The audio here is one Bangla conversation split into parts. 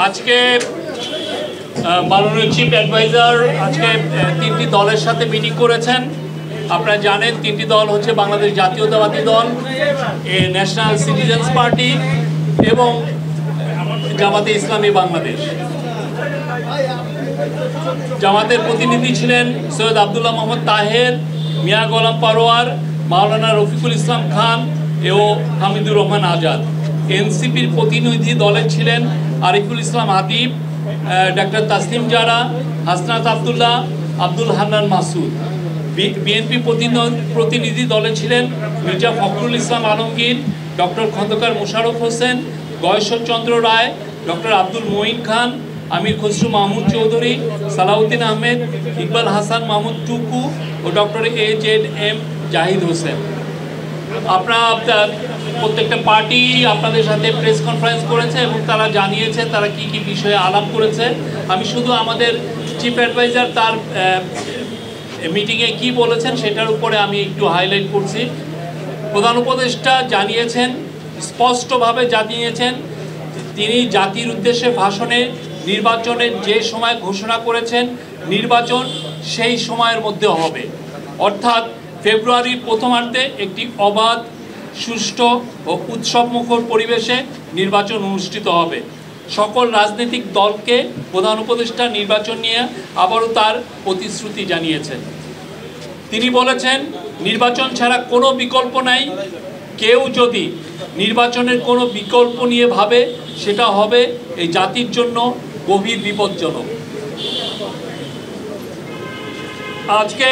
আজকে মাননীয় চিফ অ্যাডভাইজার আজকে তিনটি দলের সাথে মিটিং করেছেন। আপনারা জানেন তিনটি দল হচ্ছে বাংলাদেশ জাতীয়তাবাদী দল, ন্যাশনাল সিটিজেন্স পার্টি এবং জামাতে ইসলামী বাংলাদেশ। জামাতের প্রতিনিধি ছিলেন সৈয়দ আবদুল্লাহ মোহাম্মদ তাহের, মিয়া গোলাম পারোয়ার, মাওলানা রফিকুল ইসলাম খান ও হামিদুর রহমান আজাদ। এনসিপির প্রতিনিধি দলে ছিলেন আরিফুল ইসলাম আদিব, ডাক্তার তাসলিম জারা, হাসনাত আবদুল্লাহ, আব্দুল হান্নান মাসুদ। বিএনপি প্রতিনিধি দলে ছিলেন মির্জা ফখরুল ইসলাম আলমগীর, ডক্টর খন্দকার মোশাররফ হোসেন, গয়েশ্বরচন্দ্র রায়, ডক্টর আব্দুল মঈন খান, আমির খসরু মাহমুদ চৌধুরী, সালাউদ্দিন আহমেদ, ইকবাল হাসান মাহমুদ টুকু ও ডক্টর AZM জাহিদ হোসেন। আপনারা প্রত্যেকটা পার্টি আপনাদের সাথে প্রেস কনফারেন্স করেছে এবং তারা জানিয়েছে তারা কি কি বিষয়ে আলাপ করেছে। আমি শুধু আমাদের চিফ অ্যাডভাইজার তার মিটিংয়ে কি বলেছেন সেটার উপরে আমি একটু হাইলাইট করছি। প্রধান উপদেষ্টা জানিয়েছেন, স্পষ্টভাবে জানিয়েছেন তিনি জাতির উদ্দেশ্যে ভাষণে নির্বাচনের যে সময় ঘোষণা করেছেন নির্বাচন সেই সময়ের মধ্যে হবে, অর্থাৎ ফেব্রুয়ারির প্রথমার্ধে একটি অবাধ, সুষ্ঠু ও উৎসবমুখর পরিবেশে নির্বাচন অনুষ্ঠিত হবে। সকল রাজনৈতিক দলকে প্রধান উপদেষ্টা নির্বাচন নিয়ে আবারও তার প্রতিশ্রুতি জানিয়েছেন। তিনি বলেছেন নির্বাচন ছাড়া কোনো বিকল্প নাই, কেউ যদি নির্বাচনের কোনো বিকল্প নিয়ে ভাবে সেটা হবে এই জাতির জন্য গভীর বিপজ্জনক। আজকে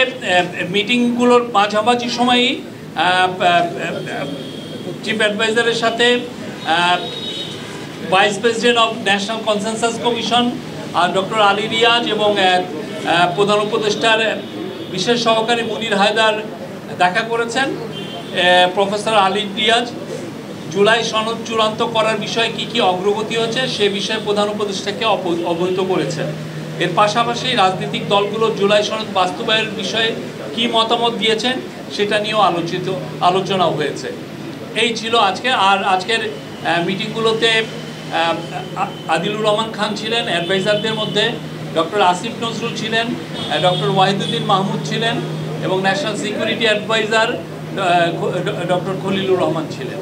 মিটিংগুলোর মাঝামাঝি সময়ই চিফ অ্যাডভাইজারের সাথে vice president of national consensus commission আর ডক্টর আলী রিয়াজ এবং প্রধান উপদেষ্টার বিশেষ সহকারী মুনির হায়দার দেখা করেছেন। প্রফেসর আলী রিয়াজ জুলাই সনদ চূড়ান্ত করার বিষয়ে কি কি অগ্রগতি হচ্ছে সে বিষয়ে প্রধান উপদেষ্টাকে অবহিত করেছেন। এর পাশাপাশি রাজনৈতিক দলগুলো জুলাই সনদ বাস্তবায়নের বিষয়ে কি মতামত দিয়েছেন সেটা নিয়েও আলোচনা হয়েছে। এই ছিল আজকে। আর আজকের মিটিংগুলোতে আদিলুর রহমান খান ছিলেন অ্যাডভাইজারদের মধ্যে, ডক্টর আসিফ নজরুল ছিলেন, ডক্টর ওয়াহিদুদ্দিন মাহমুদ ছিলেন এবং national security adviser doctor Khalilur Rahman ছিলেন।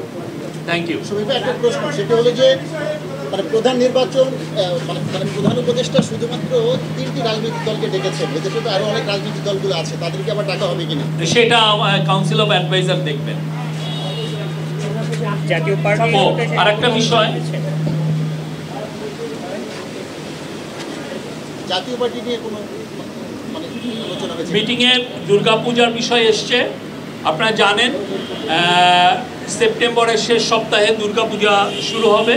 Thank you. একটা প্রশ্ন, সেটা হলো যে প্রধান নির্বাচন প্রধান উপদেষ্টা শুধুমাত্র তিনটি রাজনৈতিক দলকে ডেকেছেন, এদেশে তো আরো অনেক রাজনৈতিক দলগুলো আছে, তাদেরকে আবার ডাকা হবে কিনা সেটা কাউন্সিল অফ অ্যাডভাইজার দেখবেন। জাতীয় পার্টি আর একটা বিষয়, জাতীয় পার্টি নিয়ে কোনো আলোচনা হয়েছে? মিটিংয়ে দুর্গাপূজার বিষয় এসছে। আপনারা জানেন সেপ্টেম্বরের শেষ সপ্তাহে দুর্গাপূজা শুরু হবে।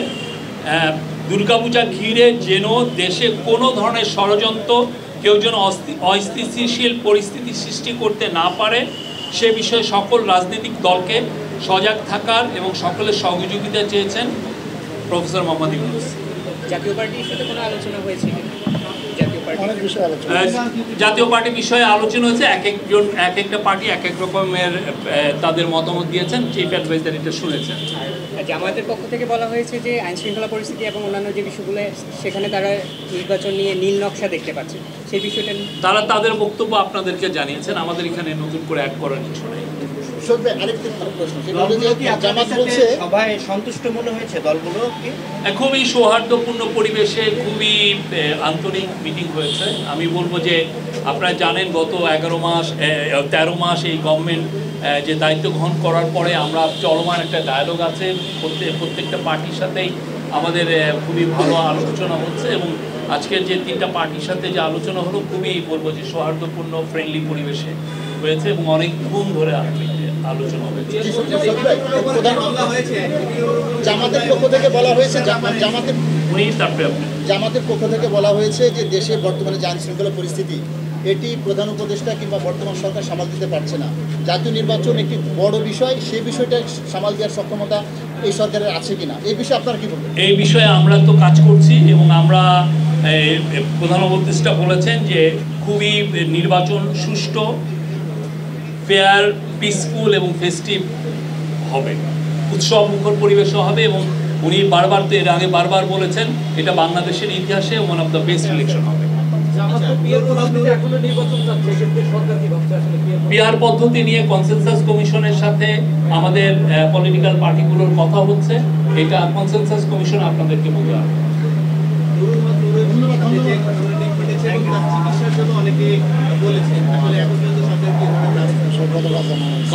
দুর্গাপূজা ঘিরে যেন দেশে কোনো ধরনের ষড়যন্ত্র কেউ যেন অস্থিতিশীল পরিস্থিতি সৃষ্টি করতে না পারে সে বিষয়ে সকল রাজনৈতিক দলকে সজাগ থাকার এবং সকলের সহযোগিতা চেয়েছেন প্রফেসর মোহাম্মদ ইউনূস। জাতীয় পার্টির সাথে কোনো আলোচনা হয়েছে? জাতীয় পার্টি বিষয়ে আলোচনা হয়েছে। এক একটা পার্টি এক এক রকমের তাদের মতামত দিয়েছেন, চিফ অ্যাডভাইজার এটা শুনেছেন। জামায়াতের পক্ষ থেকে বলা হয়েছে যে আইনশৃঙ্খলা পরিস্থিতি এবং অন্যান্য যে বিষয়গুলো সেখানে তারা নির্বাচন নিয়ে নীল নকশা দেখতে পাচ্ছে, সেই বিষয়টা তারা তাদের বক্তব্য আপনাদেরকে জানিয়েছেন। আমাদের এখানে নতুন করে অ্যাড করার কিছু নেই। সন্তুষ্ট মনে হয়েছে দলগুলো? খুবই সৌহার্দ্যপূর্ণ পরিবেশে খুবই আন্তরিক মিটিং হয়েছে। আমি বলবো যে আপনারা জানেন গত 13 মাস এই গভর্নমেন্ট যে দায়িত্ব গ্রহণ করার পরে আমরা চলমান একটা ডায়ালগ আছে, প্রত্যেকটা পার্টির সাথেই আমাদের খুবই ভালো আলোচনা হচ্ছে এবং আজকের যে তিনটা পার্টির সাথে যে আলোচনা হলো খুবই বলবো যে সৌহার্দ্যপূর্ণ ফ্রেন্ডলি পরিবেশে হয়েছে এবং অনেকক্ষণ ধরে আলোচনা হয়েছে। জামাতের পক্ষ থেকে বলা হয়েছে যে দেশের বর্তমানে যে আইনশৃঙ্খলা পরিস্থিতি এটি প্রধান উপদেষ্টা কিংবা বর্তমান সরকার সামাল দিতে পারছে না। জাতীয় নির্বাচন একটি বড় বিষয়, সেই বিষয়টা সামাল দেওয়ার সক্ষমতা এই সরকারের আছে কিনা, এই বিষয়ে আপনার কি বলবেন? এই বিষয়ে আমরা তো কাজ করছি এবং আমরা প্রধান উপদেষ্টা বলেছেন যে খুবই নির্বাচন সুষ্ঠু, ফেয়ার, পিসফুল এবং ফেস্টিভ হবে, উৎসব মুখর পরিবেশও হবে এবং উনি বারবার তো এর আগে বারবার বলেছেন এটা বাংলাদেশের ইতিহাসে one of the best election হবে। পিআর পদ্ধতি নিয়ে কনসেনসাস কমিশনের সাথে আমাদের পলিটিক্যাল পার্টিগুলোর কথা হচ্ছে, এটা কনসেনসাস কমিশন আপনাদেরকে বলতে হবে।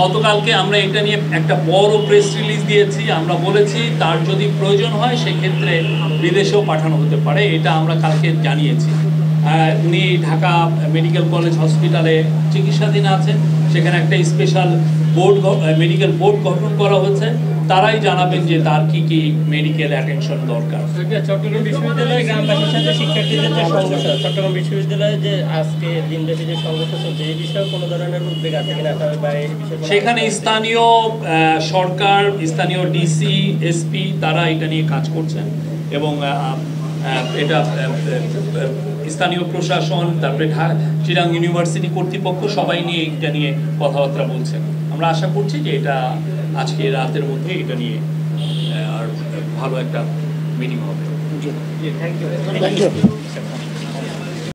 গতকালকে আমরা এটা নিয়ে একটা বড় প্রেস রিলিজ দিয়েছি, আমরা বলেছি তার যদি প্রয়োজন হয় সেক্ষেত্রে বিদেশেও পাঠানো হতে পারে, এটা আমরা কালকে জানিয়েছি। উনি ঢাকা মেডিকেল কলেজ হসপিটালে চিকিৎসাধীন আছেন, সেখানে একটা স্পেশাল মেডিকেল বোর্ড গঠন করা হয়েছে, তারাই জানাবেন যে তার কি কি মেডিকেল অ্যাটেনশন দরকার। চট্টগ্রাম বিশ্ববিদ্যালয়ে গ্রামবাসীর সাথে শিক্ষার্থীদের যে সংঘর্ষ, চট্টগ্রাম বিশ্ববিদ্যালয়ে যে আজকে দিনব্যাপী যে সংঘর্ষ চলছে, এই বিষয়ে কোনো ধরনের উদ্বেগ আছে কিনা, বা এই বিষয়ে সেখানে স্থানীয় সরকার, স্থানীয় ডিসি, এসপি তারা এটা নিয়ে কাজ করছেন এবং এটা স্থানীয় প্রশাসন, তারপরে চিরাং ইউনিভার্সিটি কর্তৃপক্ষ সবাই নিয়ে এটা নিয়ে কথাবার্তা বলছেন। আমরা আশা করছি যে এটা আজকে রাতের মধ্যে এটা নিয়ে আর ভালো একটা মিটিং হবে। Thank you.